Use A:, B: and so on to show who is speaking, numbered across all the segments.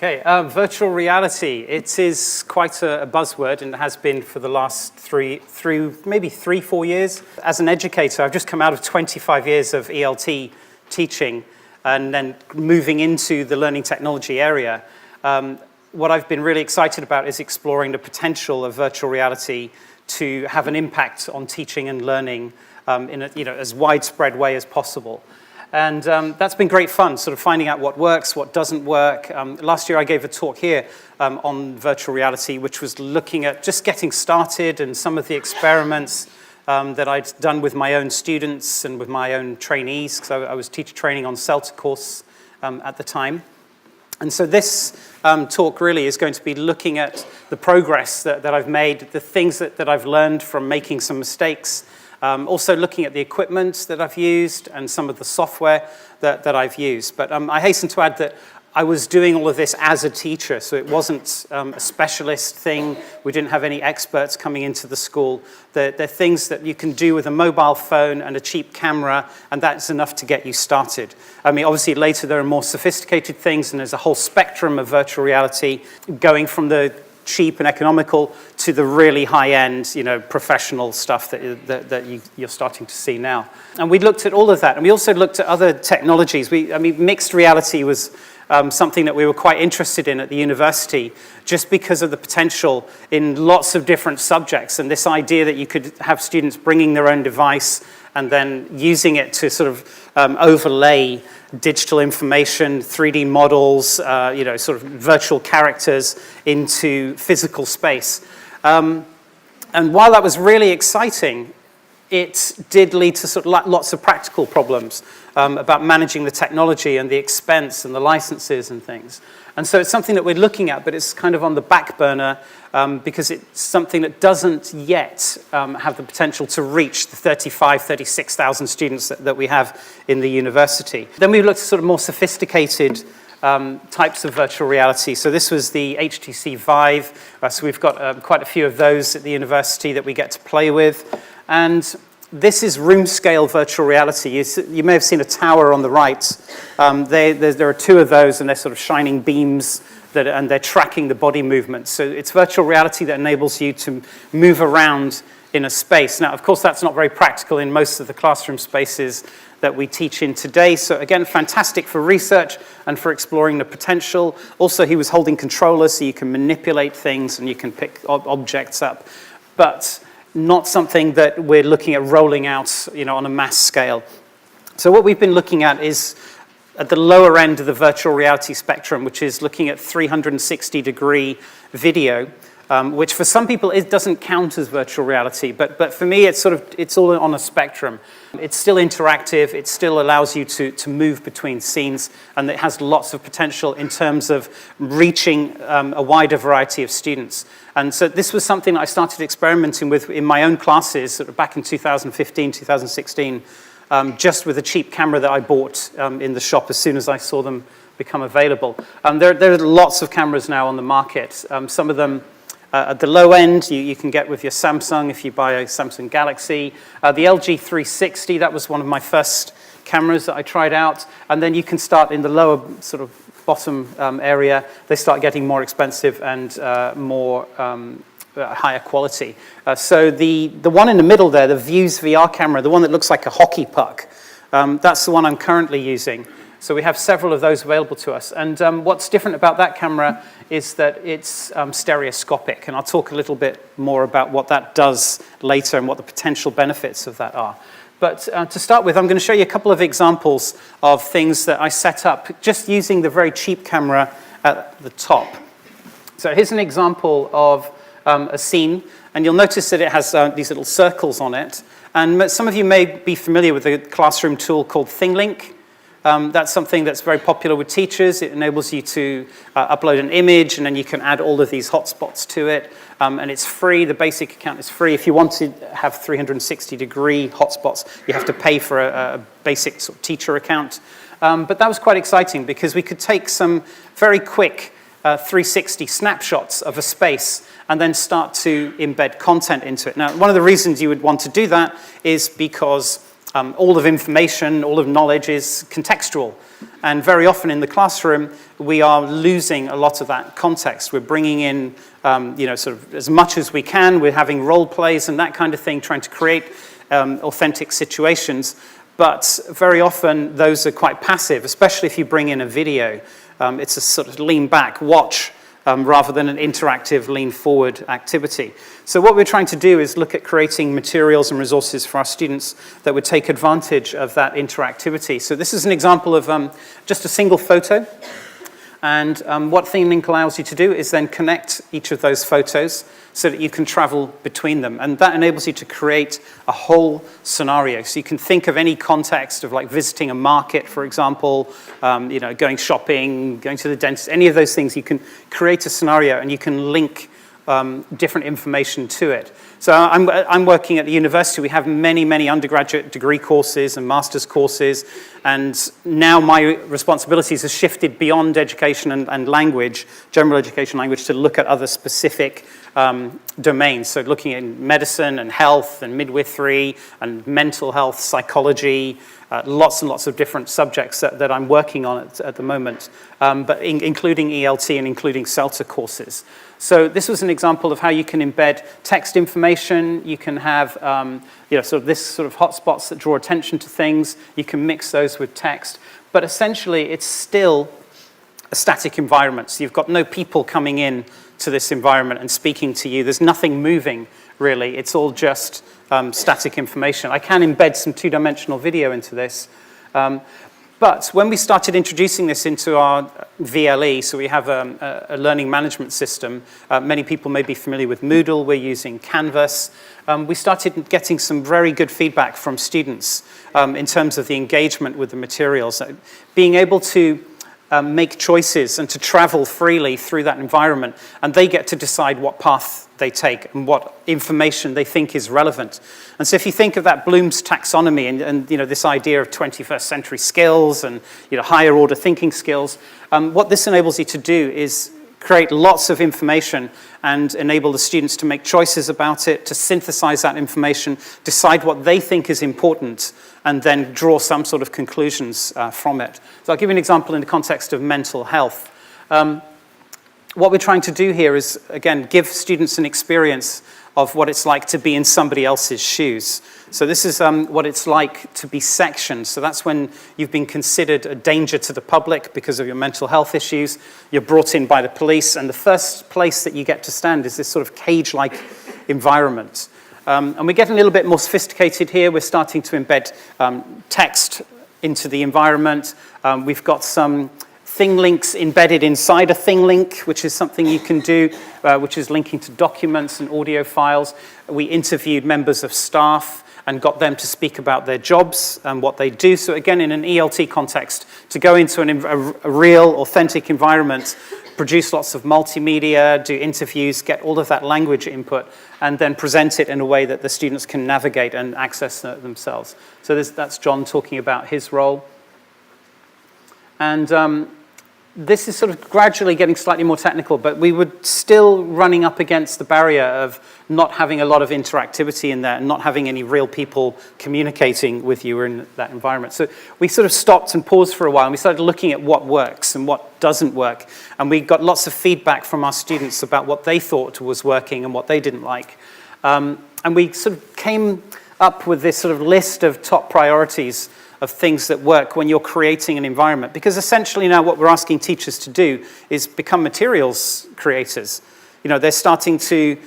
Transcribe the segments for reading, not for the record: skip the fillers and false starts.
A: Okay, virtual reality. It is quite a buzzword and has been for the last maybe 3-4 years. As an educator, I've just come out of 25 years of ELT teaching and then moving into the learning technology area. What I've been really excited about is exploring the potential of virtual reality to have an impact on teaching and learning in a as widespread way as possible. And that's been great fun, sort of finding out what works, what doesn't work. Last year I gave a talk here on virtual reality, which was looking at just getting started and some of the experiments that I'd done with my own students and with my own trainees, because I was teacher training on CELTA course at the time. And so this talk really is going to be looking at the progress that I've made, the things that I've learned from making some mistakes, also looking at the equipment that I've used and some of the software that I've used. But I hasten to add that I was doing all of this as a teacher, so it wasn't a specialist thing. We didn't have any experts coming into the school. They're things that you can do with a mobile phone and a cheap camera, and that's enough to get you started. I mean, obviously later there are more sophisticated things, and there's a whole spectrum of virtual reality going from the cheap and economical to the really high-end, professional stuff that you're starting to see now. And we looked at all of that, and we also looked at other technologies. Mixed reality was something that we were quite interested in at the university, just because of the potential in lots of different subjects, and this idea that you could have students bringing their own device and then using it to sort of overlay digital information, 3D models, sort of virtual characters into physical space. And while that was really exciting, it did lead to sort of lots of practical problems about managing the technology and the expense and the licenses and things. And so it's something that we're looking at, but it's kind of on the back burner because it's something that doesn't yet have the potential to reach the 36,000 students that we have in the university. Then we looked at sort of more sophisticated types of virtual reality. So this was the HTC Vive. So we've got quite a few of those at the university that we get to play with. And this is room-scale virtual reality. You may have seen a tower on the right. There are two of those, and they're sort of shining beams, and they're tracking the body movement. So it's virtual reality that enables you to move around in a space. Now, of course, that's not very practical in most of the classroom spaces that we teach in today. So again, fantastic for research and for exploring the potential. Also, he was holding controllers, so you can manipulate things and you can pick objects up. But not something that we're looking at rolling out, on a mass scale. So what we've been looking at is at the lower end of the virtual reality spectrum, which is looking at 360-degree video, which for some people it doesn't count as virtual reality, but for me it's all on a spectrum. It's still interactive, it still allows you to move between scenes, and it has lots of potential in terms of reaching a wider variety of students. And so this was something that I started experimenting with in my own classes sort of back in 2015, 2016, just with a cheap camera that I bought in the shop as soon as I saw them become available. There are lots of cameras now on the market. Some of them at the low end, you can get with your Samsung if you buy a Samsung Galaxy. The LG 360, that was one of my first cameras that I tried out. And then you can start in the lower sort of bottom area. They start getting more expensive and more higher quality. So the one in the middle there, the Views VR camera, the one that looks like a hockey puck, that's the one I'm currently using. So we have several of those available to us. And what's different about that camera is that it's stereoscopic. And I'll talk a little bit more about what that does later and what the potential benefits of that are. But to start with, I'm going to show you a couple of examples of things that I set up just using the very cheap camera at the top. So here's an example of a scene. And you'll notice that it has these little circles on it. And some of you may be familiar with a classroom tool called ThingLink. That's something that's very popular with teachers. It enables you to upload an image, and then you can add all of these hotspots to it. And it's free. The basic account is free. If you want to have 360-degree hotspots, you have to pay for a basic sort of teacher account. But that was quite exciting because we could take some very quick 360 snapshots of a space and then start to embed content into it. Now, one of the reasons you would want to do that is because all of information, all of knowledge is contextual. And very often in the classroom, we are losing a lot of that context. We're bringing in, sort of as much as we can. We're having role plays and that kind of thing, trying to create authentic situations. But very often, those are quite passive, especially if you bring in a video. It's a sort of lean back, watch, rather than an interactive lean forward activity. So what we're trying to do is look at creating materials and resources for our students that would take advantage of that interactivity. So this is an example of just a single photo. And what ThemeLink allows you to do is then connect each of those photos so that you can travel between them. And that enables you to create a whole scenario. So you can think of any context of like visiting a market, for example, going shopping, going to the dentist, any of those things. You can create a scenario and you can link different information to it. So I'm working at the university. We have many, many undergraduate degree courses and master's courses. And now my responsibilities have shifted beyond education and language, general education language, to look at other specific domains. So looking at medicine and health and midwifery and mental health, psychology, lots and lots of different subjects that I'm working on at the moment, but including ELT and including CELTA courses. So this was an example of how you can embed text information. You can have sort of this sort of hotspots that draw attention to things. You can mix those with text. But essentially, it's still a static environment. So you've got no people coming in to this environment and speaking to you. There's nothing moving, really. It's all just static information. I can embed some two-dimensional video into this. But when we started introducing this into our VLE, so we have a learning management system, many people may be familiar with Moodle, we're using Canvas, we started getting some very good feedback from students in terms of the engagement with the materials. Being able to make choices and to travel freely through that environment, and they get to decide what path they take and what information they think is relevant. And so if you think of that Bloom's taxonomy and this idea of 21st century skills and higher order thinking skills, what this enables you to do is create lots of information and enable the students to make choices about it, to synthesize that information, decide what they think is important, and then draw some sort of conclusions from it. So I'll give you an example in the context of mental health. What we're trying to do here is, again, give students an experience of what it's like to be in somebody else's shoes. So this is what it's like to be sectioned. So that's when you've been considered a danger to the public because of your mental health issues. You're brought in by the police, and the first place that you get to stand is this sort of cage-like environment. And we're getting a little bit more sophisticated here. We're starting to embed text into the environment. We've got some thing links embedded inside a thing link, which is something you can do, which is linking to documents and audio files. We interviewed members of staff and got them to speak about their jobs and what they do. So again, in an ELT context, to go into a real, authentic environment, produce lots of multimedia, do interviews, get all of that language input, and then present it in a way that the students can navigate and access themselves. So that's John talking about his role. And this is sort of gradually getting slightly more technical, but we were still running up against the barrier of not having a lot of interactivity in there and not having any real people communicating with you in that environment. So we sort of stopped and paused for a while, and we started looking at what works and what doesn't work. And we got lots of feedback from our students about what they thought was working and what they didn't like. And we sort of came up with this sort of list of top priorities of things that work when you're creating an environment. Because essentially now what we're asking teachers to do is become materials creators. They're starting to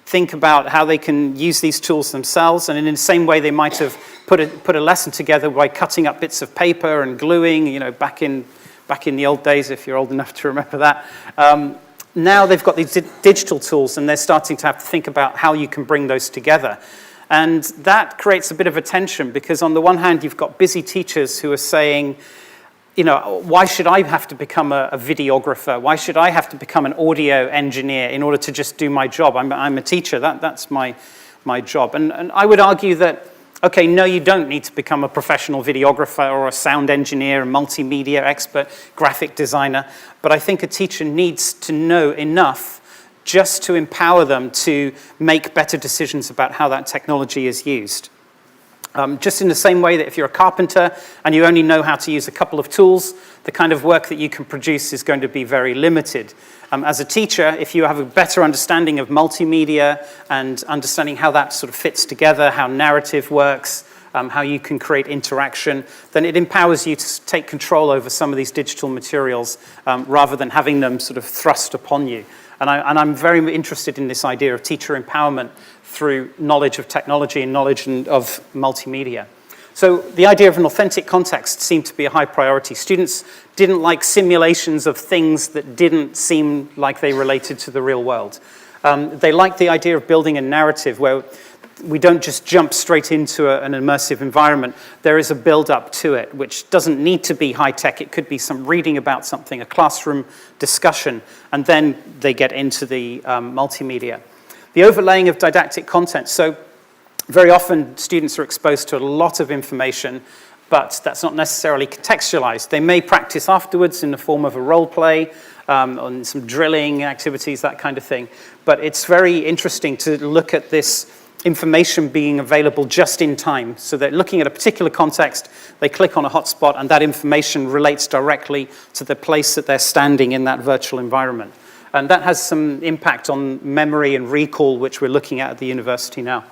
A: think about how they can use these tools themselves, and in the same way they might have put a lesson together by cutting up bits of paper and gluing, back in the old days, if you're old enough to remember that. Now they've got these digital tools, and they're starting to have to think about how you can bring those together. And that creates a bit of a tension, because on the one hand, you've got busy teachers who are saying, why should I have to become a videographer? Why should I have to become an audio engineer in order to just do my job? I'm a teacher, that's my job. And I would argue that, okay, no, you don't need to become a professional videographer or a sound engineer, a multimedia expert, graphic designer. But I think a teacher needs to know enough just to empower them to make better decisions about how that technology is used. Just in the same way that if you're a carpenter and you only know how to use a couple of tools, the kind of work that you can produce is going to be very limited. As a teacher, if you have a better understanding of multimedia and understanding how that sort of fits together, how narrative works, how you can create interaction, then it empowers you to take control over some of these digital materials rather than having them sort of thrust upon you. And I'm very interested in this idea of teacher empowerment through knowledge of technology and knowledge of multimedia. So the idea of an authentic context seemed to be a high priority. Students didn't like simulations of things that didn't seem like they related to the real world. They liked the idea of building a narrative where we don't just jump straight into an immersive environment. There is a build-up to it, which doesn't need to be high-tech. It could be some reading about something, a classroom discussion, and then they get into the multimedia. The overlaying of didactic content. So very often students are exposed to a lot of information, but that's not necessarily contextualized. They may practice afterwards in the form of a role play, on some drilling activities, that kind of thing. But it's very interesting to look at this information being available just in time. So they're looking at a particular context, they click on a hotspot, and that information relates directly to the place that they're standing in that virtual environment. And that has some impact on memory and recall, which we're looking at the university now.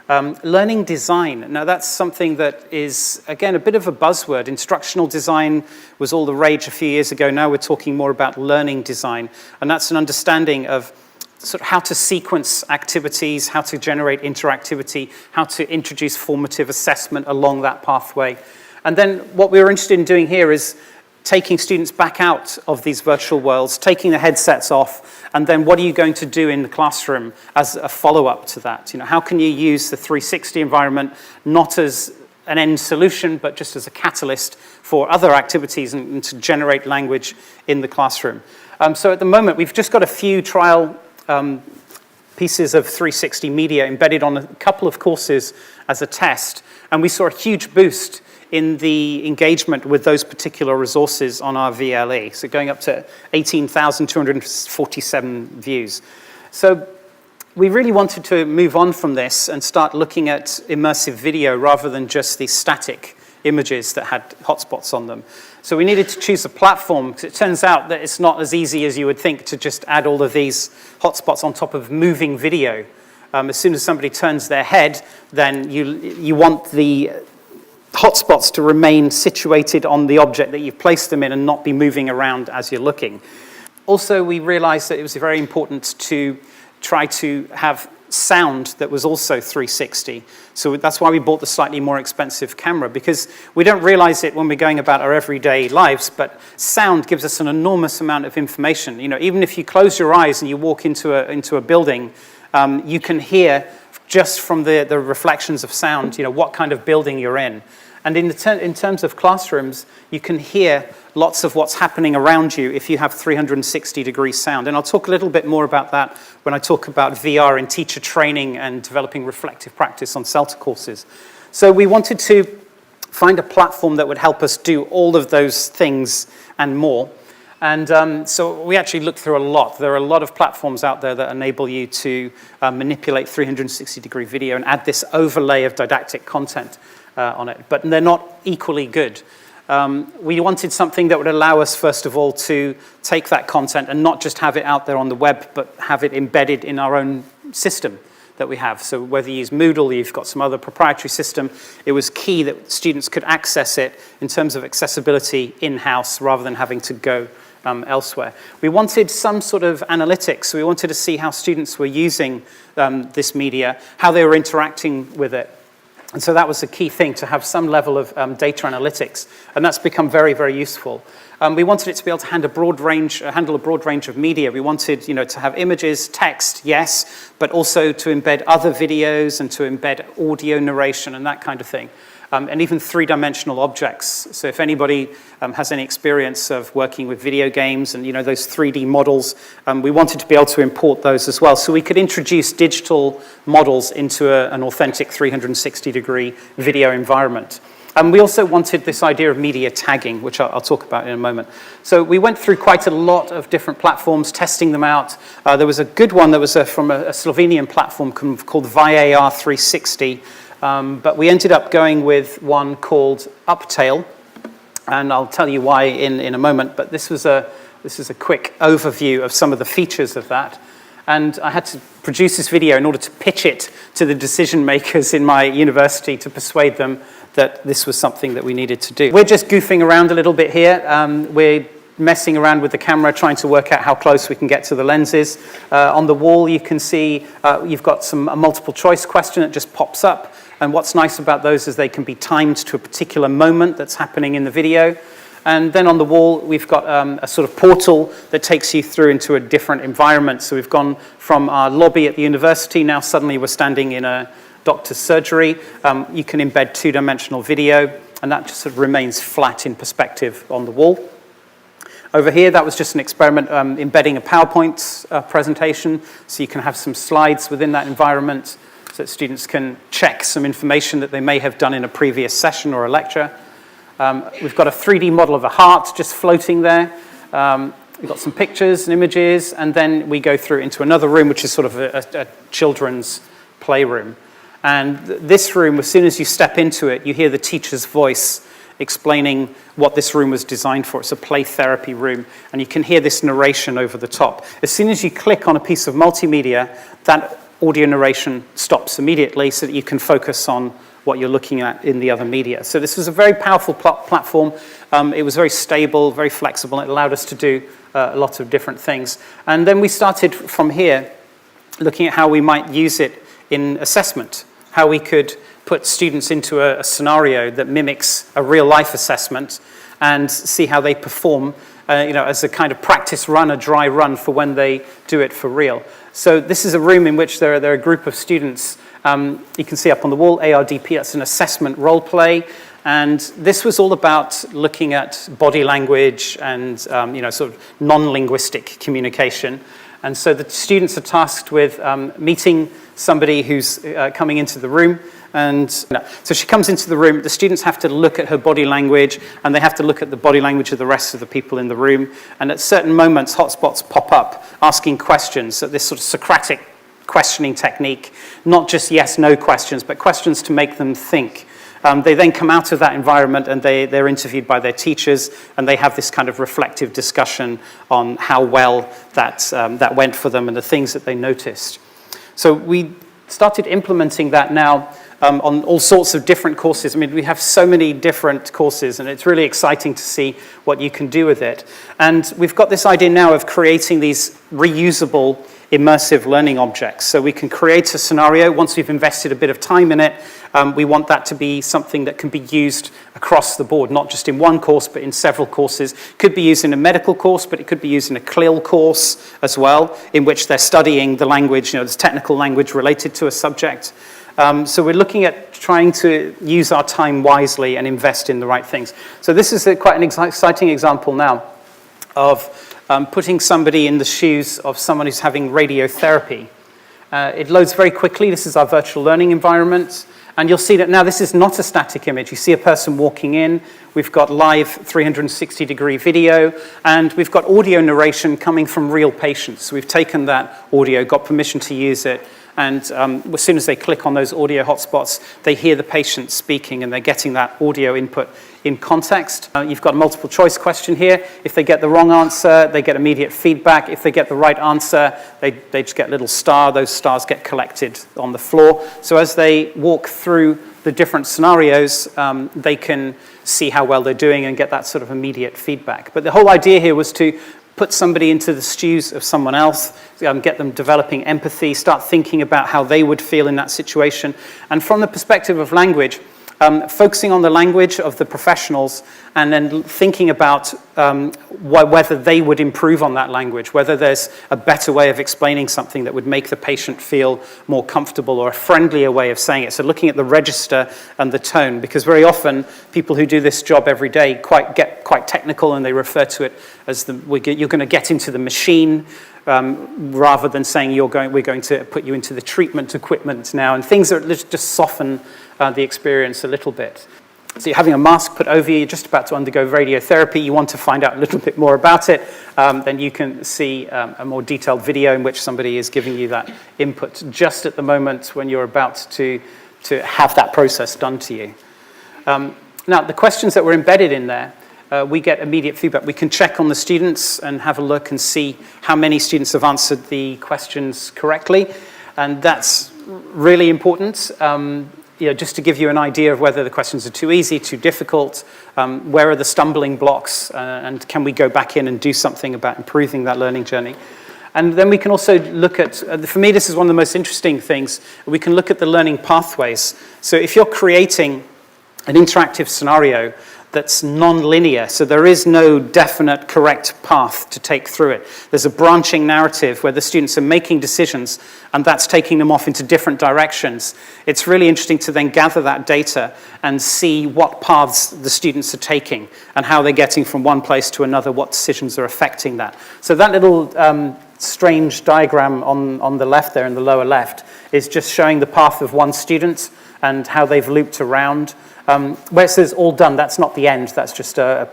A: Learning design. Now that's something that is, again, a bit of a buzzword. Instructional design was all the rage a few years ago. Now we're talking more about learning design. And that's an understanding of sort of how to sequence activities, how to generate interactivity, how to introduce formative assessment along that pathway. And then what we were interested in doing here is taking students back out of these virtual worlds, taking the headsets off, and then what are you going to do in the classroom as a follow-up to that? You know, how can you use the 360 environment not as an end solution, but just as a catalyst for other activities and to generate language in the classroom? So at the moment, we've just got a few trial pieces of 360 media embedded on a couple of courses as a test, and we saw a huge boost in the engagement with those particular resources on our VLE, so going up to 18,247 views. So we really wanted to move on from this and start looking at immersive video rather than just these static images that had hotspots on them. So we needed to choose a platform, because it turns out that it's not as easy as you would think to just add all of these hotspots on top of moving video. As soon as somebody turns their head, then you want the hotspots to remain situated on the object that you've placed them in and not be moving around as you're looking. Also, we realized that it was very important to try to have sound that was also 360. So that's why we bought the slightly more expensive camera, because we don't realize it when we're going about our everyday lives, but sound gives us an enormous amount of information. You know, even if you close your eyes and you walk into a building, you can hear just from the reflections of sound, you know, what kind of building you're in. And in terms of classrooms, you can hear lots of what's happening around you if you have 360-degree sound. And I'll talk a little bit more about that when I talk about VR in teacher training and developing reflective practice on CELTA courses. So we wanted to find a platform that would help us do all of those things and more. And so we actually looked through a lot. There are a lot of platforms out there that enable you to manipulate 360-degree video and add this overlay of didactic content on it, but they're not equally good. We wanted something that would allow us, first of all, to take that content and not just have it out there on the web, but have it embedded in our own system that we have. So whether you use Moodle, you've got some other proprietary system, it was key that students could access it in terms of accessibility in-house rather than having to go elsewhere. We wanted some sort of analytics. So we wanted to see how students were using this media, how they were interacting with it. And so that was a key thing, to have some level of data analytics. And that's become very, very useful. We wanted it to be able to handle a broad range of media. We wanted, to have images, text, yes, but also to embed other videos and to embed audio narration and that kind of thing. And even three-dimensional objects. So if anybody has any experience of working with video games and those 3D models, we wanted to be able to import those as well. So we could introduce digital models into an authentic 360-degree video environment. We also wanted this idea of media tagging, which I'll talk about in a moment. So we went through quite a lot of different platforms, testing them out. There was a good one that was from a Slovenian platform called VAR 360. But we ended up going with one called Uptail, and I'll tell you why in a moment, but this is a quick overview of some of the features of that. And I had to produce this video in order to pitch it to the decision makers in my university to persuade them that this was something that we needed to do. We're just goofing around a little bit here. We're messing around with the camera, trying to work out how close we can get to the lenses. On the wall, you can see you've got a multiple choice question that just pops up. And what's nice about those is they can be timed to a particular moment that's happening in the video. And then on the wall, we've got a sort of portal that takes you through into a different environment. So we've gone from our lobby at the university, now suddenly we're standing in a doctor's surgery. You can embed two-dimensional video, and that just sort of remains flat in perspective on the wall. Over here, that was just an experiment embedding a PowerPoint presentation, so you can have some slides within that environment so that students can check some information that they may have done in a previous session or a lecture. We've got a 3D model of a heart just floating there. We've got some pictures and images, and then we go through into another room, which is sort of a children's playroom. And this room, as soon as you step into it, you hear the teacher's voice explaining what this room was designed for. It's a play therapy room, and you can hear this narration over the top. As soon as you click on a piece of multimedia, that audio narration stops immediately so that you can focus on what you're looking at in the other media. So this was a very powerful platform. It was very stable, very flexible. It allowed us to do a lot of different things. And then we started from here looking at how we might use it in assessment, how we could put students into a scenario that mimics a real-life assessment and see how they perform as a kind of practice run, a dry run for when they do it for real. So this is a room in which there are a group of students. You can see up on the wall, ARDP, that's an assessment role play. And this was all about looking at body language and sort of non-linguistic communication. And so the students are tasked with meeting somebody who's coming into the room. And so she comes into the room, the students have to look at her body language, and they have to look at the body language of the rest of the people in the room. And at certain moments, hotspots pop up, asking questions, so this sort of Socratic questioning technique, not just yes-no questions, but questions to make them think. They then come out of that environment and they're interviewed by their teachers, and they have this kind of reflective discussion on how well that went for them and the things that they noticed. So we started implementing that now on all sorts of different courses. I mean, we have so many different courses, and it's really exciting to see what you can do with it. And we've got this idea now of creating these reusable immersive learning objects. So we can create a scenario. Once we've invested a bit of time in it, we want that to be something that can be used across the board, not just in one course, but in several courses. Could be used in a medical course, but it could be used in a CLIL course as well, in which they're studying the language, there's technical language related to a subject. So we're looking at trying to use our time wisely and invest in the right things. So this is quite an exciting example now of putting somebody in the shoes of someone who's having radiotherapy. It loads very quickly. This is our virtual learning environment. And you'll see that now this is not a static image. You see a person walking in. We've got live 360-degree video. And we've got audio narration coming from real patients. So we've taken that audio, got permission to use it. And as soon as they click on those audio hotspots, they hear the patient speaking, and they're getting that audio input in context. You've got a multiple choice question here. If they get the wrong answer, they get immediate feedback. If they get the right answer, they just get a little star. Those stars get collected on the floor. So as they walk through the different scenarios, they can see how well they're doing and get that sort of immediate feedback. But the whole idea here was to put somebody into the shoes of someone else, get them developing empathy, start thinking about how they would feel in that situation. And from the perspective of language, focusing on the language of the professionals and then thinking about whether they would improve on that language, whether there's a better way of explaining something that would make the patient feel more comfortable or a friendlier way of saying it. So looking at the register and the tone, because very often people who do this job every day get quite technical, and they refer to it as you're going to get into the machine, rather than saying we're going to put you into the treatment equipment now, and things that just soften the experience a little bit. So you're having a mask put over you, you're just about to undergo radiotherapy, you want to find out a little bit more about it, then you can see a more detailed video in which somebody is giving you that input just at the moment when you're about to to have that process done to you. Now, the questions that were embedded in there, we get immediate feedback. We can check on the students and have a look and see how many students have answered the questions correctly. And that's really important, just to give you an idea of whether the questions are too easy, too difficult, where are the stumbling blocks, and can we go back in and do something about improving that learning journey. And then we can also look at, for me this is one of the most interesting things, we can look at the learning pathways. So if you're creating an interactive scenario that's non-linear, so there is no definite correct path to take through it. There's a branching narrative where the students are making decisions and that's taking them off into different directions. It's really interesting to then gather that data and see what paths the students are taking and how they're getting from one place to another, what decisions are affecting that. So that little strange diagram on the left there in the lower left is just showing the path of one student and how they've looped around. Where it says all done, that's not the end, that's just the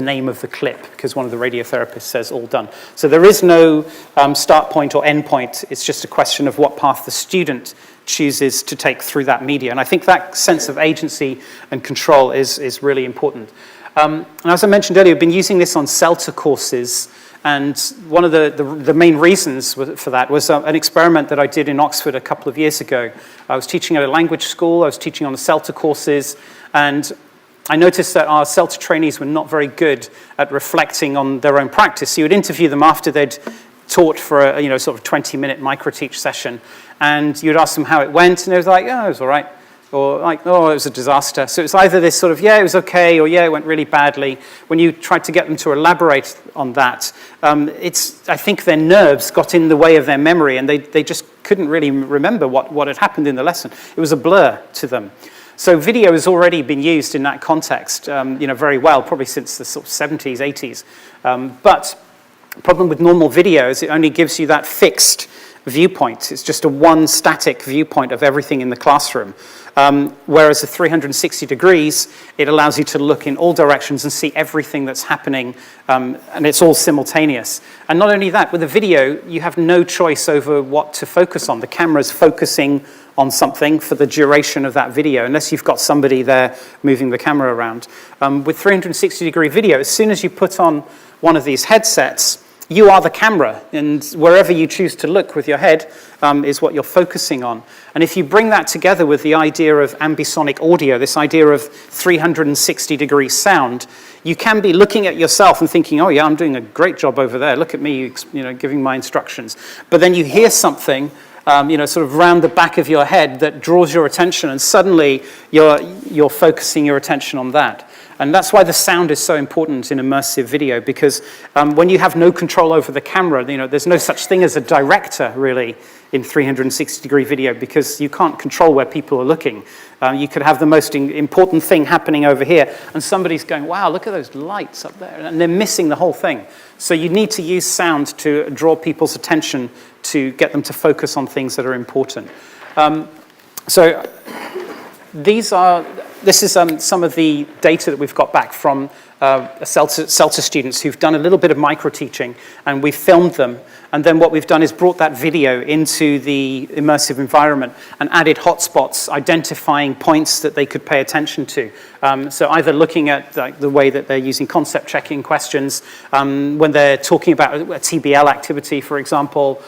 A: name of the clip, because one of the radiotherapists says all done. So there is no start point or end point, it's just a question of what path the student chooses to take through that media. And I think that sense of agency and control is really important. And as I mentioned earlier, we've been using this on CELTA courses, and one of the main reasons for that was an experiment that I did in Oxford a couple of years ago. I was teaching at a language school, I was teaching on the CELTA courses, and I noticed that our CELTA trainees were not very good at reflecting on their own practice. So you would interview them after they'd taught for a sort of 20-minute micro-teach session, and you'd ask them how it went, and they was like, oh, it was all right. Or like, oh, it was a disaster. So it's either this sort of, yeah, it was okay, or yeah, it went really badly. When you tried to get them to elaborate on that, I think their nerves got in the way of their memory, and they just couldn't really remember what had happened in the lesson. It was a blur to them. So video has already been used in that context, very well, probably since the sort of 70s, 80s. But the problem with normal video is it only gives you that fixed viewpoint. It's just a one static viewpoint of everything in the classroom. Whereas the 360 degrees, it allows you to look in all directions and see everything that's happening, and it's all simultaneous. And not only that, with a video, you have no choice over what to focus on. The camera's focusing on something for the duration of that video, unless you've got somebody there moving the camera around. With 360 degree video, as soon as you put on one of these headsets, you are the camera, and wherever you choose to look with your head is what you're focusing on. And if you bring that together with the idea of ambisonic audio, this idea of 360 degree sound, you can be looking at yourself and thinking, oh yeah, I'm doing a great job over there. Look at me, giving my instructions. But then you hear something, sort of round the back of your head that draws your attention, and suddenly you're focusing your attention on that. And that's why the sound is so important in immersive video, because when you have no control over the camera, there's no such thing as a director, really, in 360 degree video, because you can't control where people are looking. You could have the most important thing happening over here, and somebody's going, wow, look at those lights up there, and they're missing the whole thing. So you need to use sound to draw people's attention, to get them to focus on things that are important. This is some of the data that we've got back from CELTA students who've done a little bit of micro-teaching, and we've filmed them. And then what we've done is brought that video into the immersive environment and added hotspots, identifying points that they could pay attention to. So either looking at the way that they're using concept checking questions, when they're talking about a TBL activity, for example,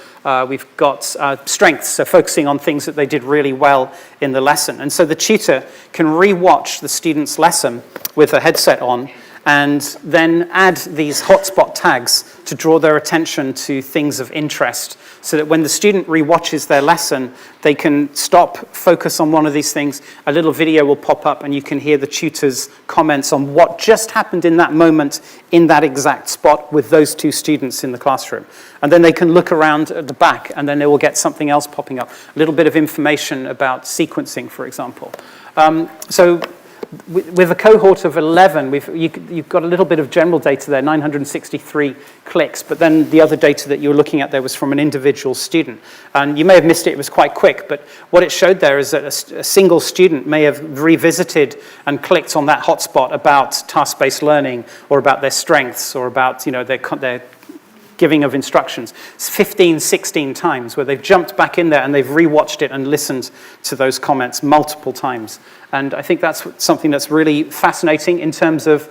A: we've got strengths, so focusing on things that they did really well in the lesson. And so the tutor can re-watch the student's lesson with a headset on, and then add these hotspot tags to draw their attention to things of interest, so that when the student re-watches their lesson, they can stop, focus on one of these things, a little video will pop up, and you can hear the tutor's comments on what just happened in that moment in that exact spot with those two students in the classroom. And then they can look around at the back, and then they will get something else popping up, a little bit of information about sequencing, for example. So with a cohort of 11, you've got a little bit of general data there, 963 clicks, but then the other data that you were looking at there was from an individual student. And you may have missed it, it was quite quick, but what it showed there is that a single student may have revisited and clicked on that hotspot about task-based learning, or about their strengths, or about their giving of instructions. It's 15, 16 times where they've jumped back in there and they've rewatched it and listened to those comments multiple times. And I think that's something that's really fascinating in terms of,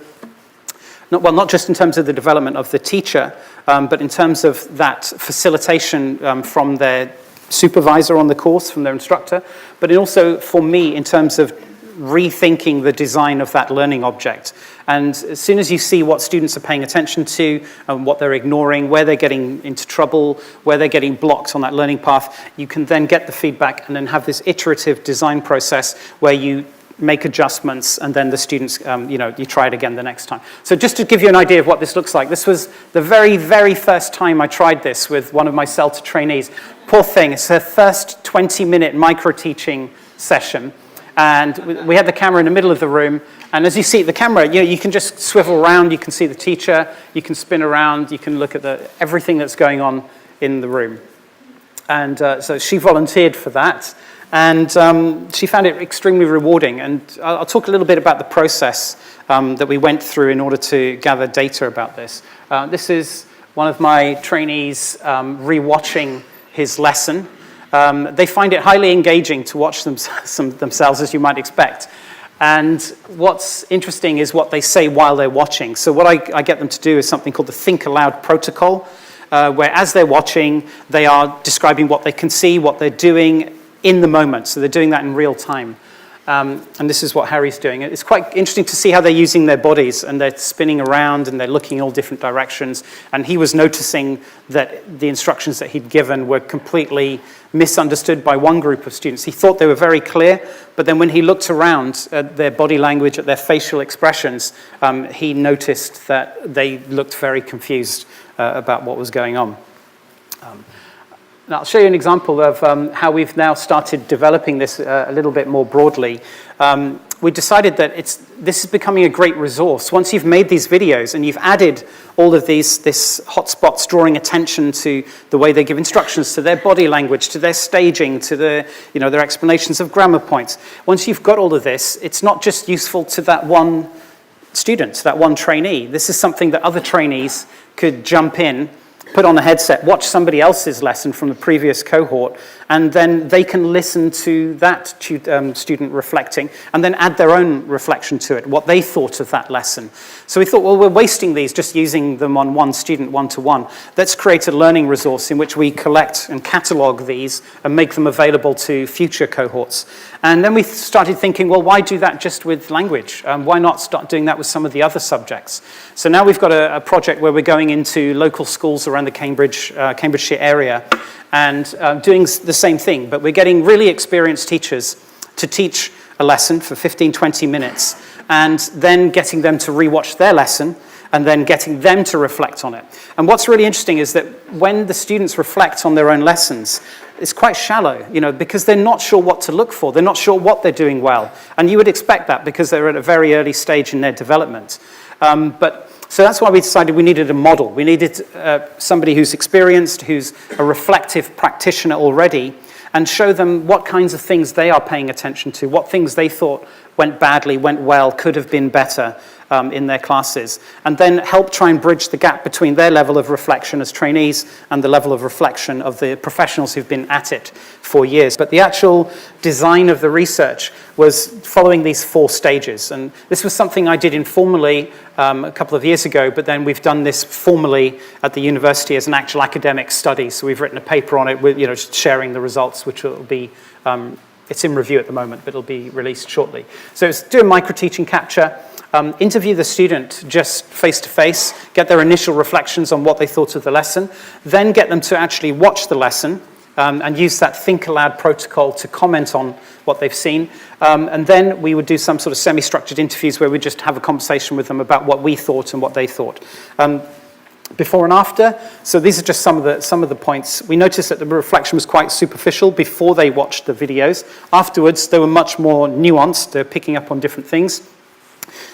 A: not just in terms of the development of the teacher, but in terms of that facilitation from their supervisor on the course, from their instructor, but also for me in terms of rethinking the design of that learning object. And as soon as you see what students are paying attention to, and what they're ignoring, where they're getting into trouble, where they're getting blocked on that learning path, you can then get the feedback and then have this iterative design process where you make adjustments, and then the students, you try it again the next time. So just to give you an idea of what this looks like, this was the very, very first time I tried this with one of my CELTA trainees. Poor thing, it's her first 20-minute micro-teaching session, and we had the camera in the middle of the room, and as you see the camera, you can just swivel around, you can see the teacher, you can spin around, you can look at everything that's going on in the room. And so she volunteered for that. And she found it extremely rewarding. And I'll talk a little bit about the process that we went through in order to gather data about this. This is one of my trainees rewatching his lesson. They find it highly engaging to watch themselves, as you might expect. And what's interesting is what they say while they're watching. So what I get them to do is something called the Think Aloud Protocol, where as they're watching, they are describing what they can see, what they're doing, in the moment, so they're doing that in real time. And this is what Harry's doing. It's quite interesting to see how they're using their bodies, and they're spinning around, and they're looking in all different directions. And he was noticing that the instructions that he'd given were completely misunderstood by one group of students. He thought they were very clear, but then when he looked around at their body language, at their facial expressions, he noticed that they looked very confused about what was going on. Now, I'll show you an example of how we've now started developing this a little bit more broadly. We decided that this is becoming a great resource. Once you've made these videos and you've added all of this hotspots drawing attention to the way they give instructions, to their body language, to their staging, to their explanations of grammar points. Once you've got all of this, it's not just useful to that one student, that one trainee. This is something that other trainees could jump in, put on a headset, watch somebody else's lesson from the previous cohort, and then they can listen to that student reflecting and then add their own reflection to it, what they thought of that lesson. So we thought, well, we're wasting these just using them on one student one-to-one. Let's create a learning resource in which we collect and catalog these and make them available to future cohorts. And then we started thinking, well, why do that just with language? Why not start doing that with some of the other subjects? So now we've got a project where we're going into local schools around the Cambridgeshire area and doing the same thing, but we're getting really experienced teachers to teach a lesson for 15, 20 minutes, and then getting them to rewatch their lesson, and then getting them to reflect on it. And what's really interesting is that when the students reflect on their own lessons, it's quite shallow, because they're not sure what to look for. They're not sure what they're doing well. And you would expect that because they're at a very early stage in their development. So that's why we decided we needed a model. We needed somebody who's experienced, who's a reflective practitioner already, and show them what kinds of things they are paying attention to, what things they thought went badly, went well, could have been better in their classes, and then help try and bridge the gap between their level of reflection as trainees and the level of reflection of the professionals who've been at it for years. But the actual design of the research was following these 4 stages, and this was something I did informally a couple of years ago, but then we've done this formally at the university as an actual academic study, so we've written a paper on it with, sharing the results, which will be it's in review at the moment, but it'll be released shortly. So it's do a micro-teaching capture, interview the student just face-to-face, get their initial reflections on what they thought of the lesson, then get them to actually watch the lesson and use that Think Aloud protocol to comment on what they've seen. And then we would do some sort of semi-structured interviews where we'd just have a conversation with them about what we thought and what they thought. Before and after, so these are just some of the points. We noticed that the reflection was quite superficial before they watched the videos. Afterwards, they were much more nuanced. They're picking up on different things.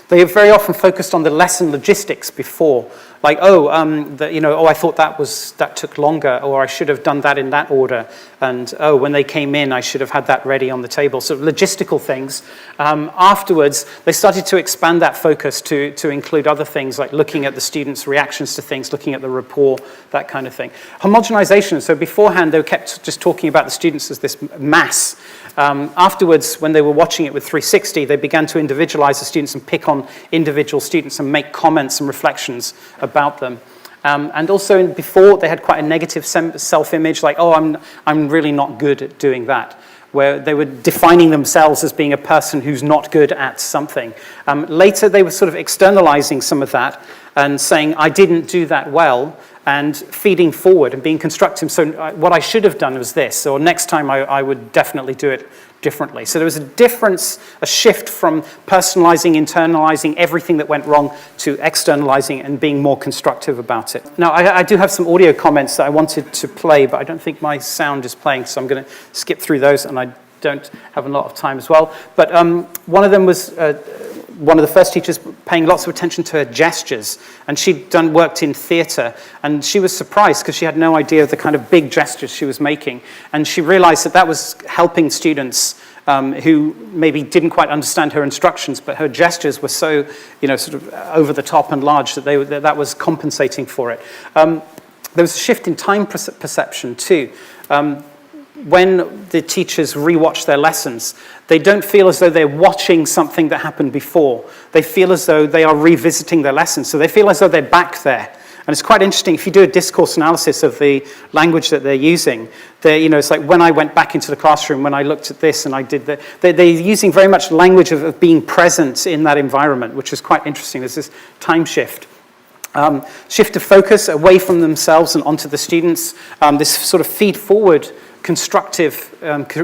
A: They have very often focused on the lesson logistics before, like, I thought that took longer, or I should have done that in that order, and when they came in, I should have had that ready on the table. So logistical things. Afterwards, they started to expand that focus to include other things, like looking at the students' reactions to things, looking at the rapport, that kind of thing. Homogenization. So beforehand, they kept just talking about the students as this mass. Afterwards, when they were watching it with 360, they began to individualize the students and pick on individual students and make comments and reflections about them. And also before, they had quite a negative self-image, like, I'm really not good at doing that, where they were defining themselves as being a person who's not good at something. Later, they were sort of externalizing some of that and saying, I didn't do that well, and feeding forward and being constructive. So what I should have done was this, or next time I would definitely do it differently. So there was a difference, a shift from personalizing, internalizing everything that went wrong to externalizing and being more constructive about it. Now, I do have some audio comments that I wanted to play, but I don't think my sound is playing, so I'm going to skip through those, and I don't have a lot of time as well. But one of them was one of the first teachers paying lots of attention to her gestures, and she'd worked in theatre, and she was surprised because she had no idea of the kind of big gestures she was making, and she realized that was helping students who maybe didn't quite understand her instructions, but her gestures were so, sort of over the top and large that that was compensating for it. There was a shift in time perception too. When the teachers rewatch their lessons, they don't feel as though they're watching something that happened before. They feel as though they are revisiting their lessons. So they feel as though they're back there. And it's quite interesting, if you do a discourse analysis of the language that they're using, it's like when I went back into the classroom, when I looked at this and I did that, they're using very much language of being present in that environment, which is quite interesting. There's this time shift. Shift of focus away from themselves and onto the students, this sort of feed-forward constructive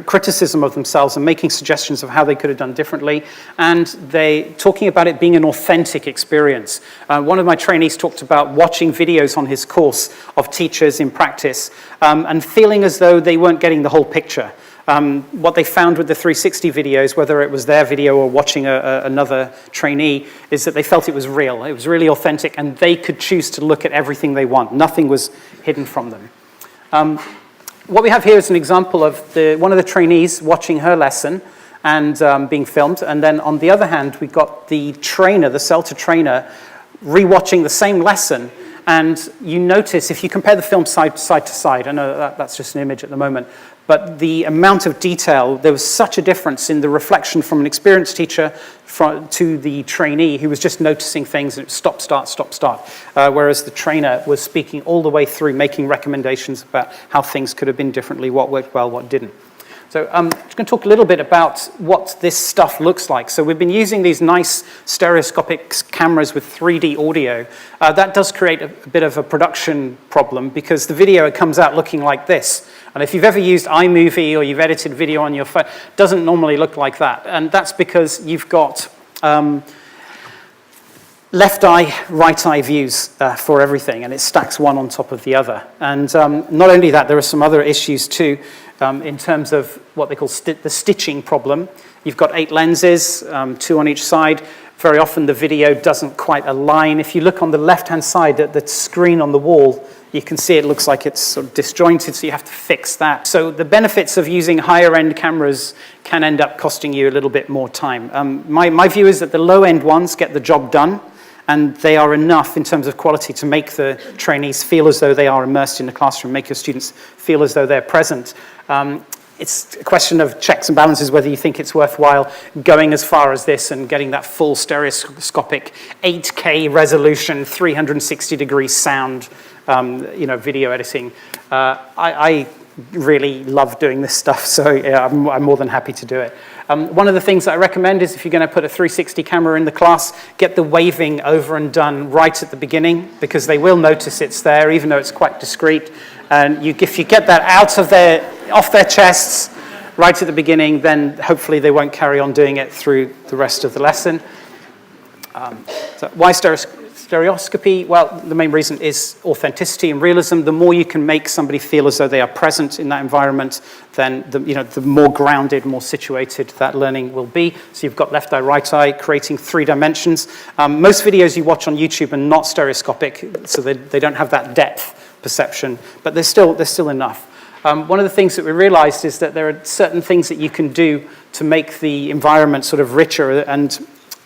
A: criticism of themselves and making suggestions of how they could have done differently, and they talking about it being an authentic experience. One of my trainees talked about watching videos on his course of teachers in practice and feeling as though they weren't getting the whole picture. What they found with the 360 videos, whether it was their video or watching another trainee, is that they felt it was real. It was really authentic, and they could choose to look at everything they want. Nothing was hidden from them. What we have here is an example of one of the trainees watching her lesson and being filmed. And then on the other hand, we've got the trainer, the CELTA trainer, rewatching the same lesson. And you notice, if you compare the film side to side, I know that's just an image at the moment, but the amount of detail, there was such a difference in the reflection from an experienced teacher to the trainee who was just noticing things, and stop, start, whereas the trainer was speaking all the way through, making recommendations about how things could have been differently, what worked well, what didn't. So I'm just going to talk a little bit about what this stuff looks like. So we've been using these nice stereoscopic cameras with 3D audio. That does create a bit of a production problem because the video, it comes out looking like this. And if you've ever used iMovie or you've edited video on your phone, it doesn't normally look like that. And that's because you've got left eye, right eye views for everything, and it stacks one on top of the other. And not only that, there are some other issues too in terms of what they call the stitching problem. You've got 8 lenses, 2 on each side. Very often the video doesn't quite align. If you look on the left-hand side at the screen on the wall, you can see it looks like it's sort of disjointed, so you have to fix that. So the benefits of using higher-end cameras can end up costing you a little bit more time. My view is that the low-end ones get the job done, and they are enough in terms of quality to make the trainees feel as though they are immersed in the classroom, make your students feel as though they're present. It's a question of checks and balances, whether you think it's worthwhile going as far as this and getting that full stereoscopic 8K resolution, 360-degree sound, video editing. I really love doing this stuff, so yeah, I'm more than happy to do it. One of the things that I recommend is if you're going to put a 360 camera in the class, get the waving over and done right at the beginning, because they will notice it's there, even though it's quite discreet. And if you get that off their chests right at the beginning, then hopefully they won't carry on doing it through the rest of the lesson. So why Stereoscopy, well, the main reason is authenticity and realism. The more you can make somebody feel as though they are present in that environment, then the more grounded, more situated that learning will be. So you've got left eye, right eye, creating 3 dimensions. Most videos you watch on YouTube are not stereoscopic, so they don't have that depth perception, but there's still enough. One of the things that we realized is that there are certain things that you can do to make the environment sort of richer, and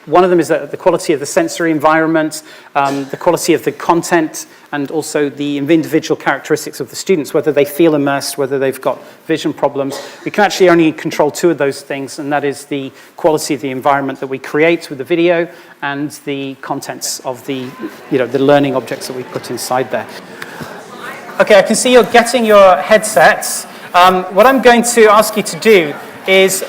A: one of them is the quality of the sensory environment, the quality of the content, and also the individual characteristics of the students, whether they feel immersed, whether they've got vision problems. We can actually only control 2 of those things, and that is the quality of the environment that we create with the video and the contents of the learning objects that we put inside there. Okay, I can see you're getting your headsets. What I'm going to ask you to do is,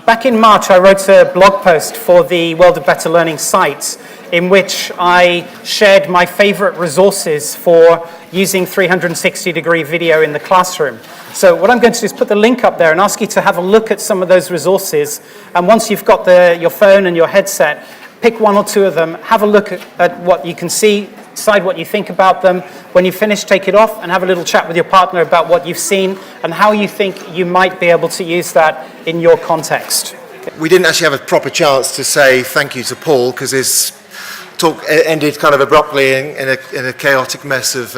A: back in March, I wrote a blog post for the World of Better Learning site in which I shared my favorite resources for using 360-degree video in the classroom. So what I'm going to do is put the link up there and ask you to have a look at some of those resources. And once you've got your phone and your headset, pick 1 or 2 of them, have a look at what you can see, decide what you think about them. When you finish, take it off and have a little chat with your partner about what you've seen and how you think you might be able to use that in your context.
B: We didn't actually have a proper chance to say thank you to Paul because his talk ended kind of abruptly in a chaotic mess of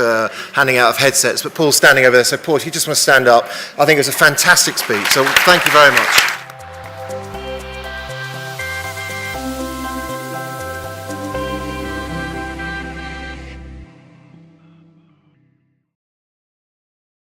B: handing out of headsets. But Paul's standing over there, so Paul, if you just want to stand up, I think it was a fantastic speech. So thank you very much.